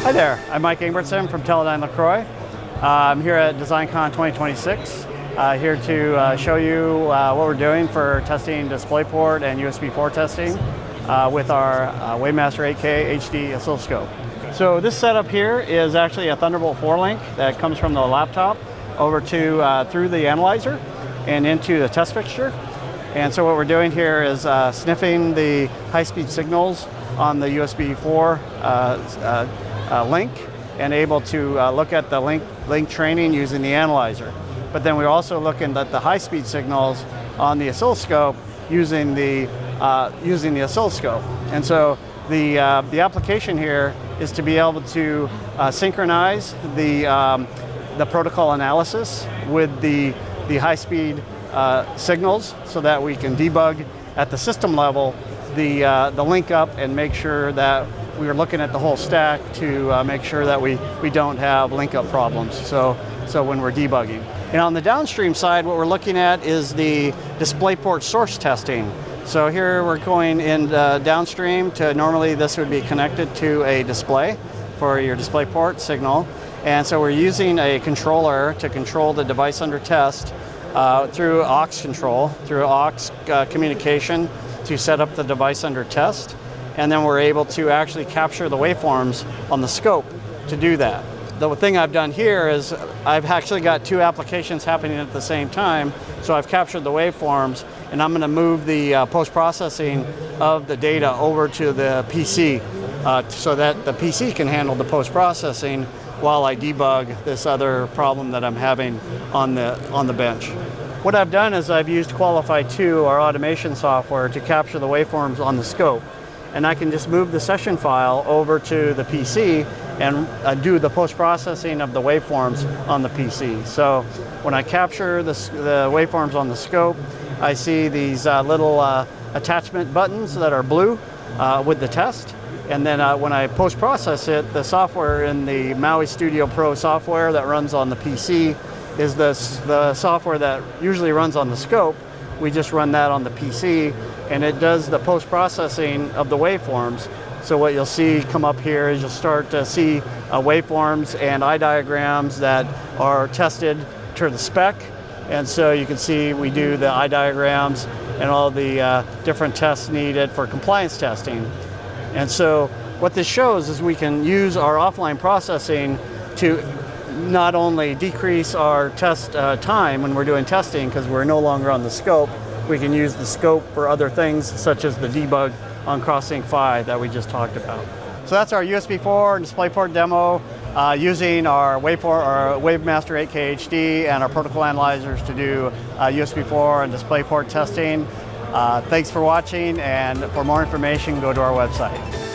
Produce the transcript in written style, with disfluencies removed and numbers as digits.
Hi there, I'm Mike Ingbertson from Teledyne LeCroy. I'm here at DesignCon 2026, here to show you what we're doing for testing DisplayPort and USB 4 testing with our Wavemaster 8K HD oscilloscope. So this setup here is actually a Thunderbolt 4 link that comes from the laptop over to through the analyzer and into the test fixture. And so what we're doing here is sniffing the high-speed signals on the USB 4 link and able to look at the link training using the analyzer. But then we're also looking at the high-speed signals on the oscilloscope using the oscilloscope. And so the application here is to be able to synchronize the protocol analysis with the high-speed signals so that we can debug at the system level the link up and make sure that we are looking at the whole stack to make sure that we don't have link up problems. So when we're debugging. And on the downstream side, what we're looking at is the DisplayPort source testing. So here we're going in downstream to, normally this would be connected to a display for your DisplayPort signal. And so we're using a controller to control the device under test through aux control, through aux communication to set up the device under test. And then we're able to actually capture the waveforms on the scope to do that. The thing I've done here is I've actually got two applications happening at the same time. So I've captured the waveforms and I'm going to move the post-processing of the data over to the PC so that the PC can handle the post-processing while I debug this other problem that I'm having on the bench. What I've done is I've used Qualify 2, our automation software, to capture the waveforms on the scope. And I can just move the session file over to the PC and do the post-processing of the waveforms on the PC. So when I capture the waveforms on the scope, I see these little attachment buttons that are blue with the test. And then when I post-process it, the software in the Maui Studio Pro software that runs on the PC is the software that usually runs on the scope. We just run that on the PC, and it does the post-processing of the waveforms. So what you'll see come up here is you'll start to see waveforms and eye diagrams that are tested to the spec. And so you can see we do the eye diagrams and all the different tests needed for compliance testing. And so what this shows is we can use our offline processing to not only decrease our test time when we're doing testing, because we're no longer on the scope, we can use the scope for other things such as the debug on Crosssync 5 that we just talked about. So that's our USB 4 and DisplayPort demo using our Wavemaster 8K HD and our protocol analyzers to do USB 4 and DisplayPort testing. Thanks for watching, and for more information, go to our website.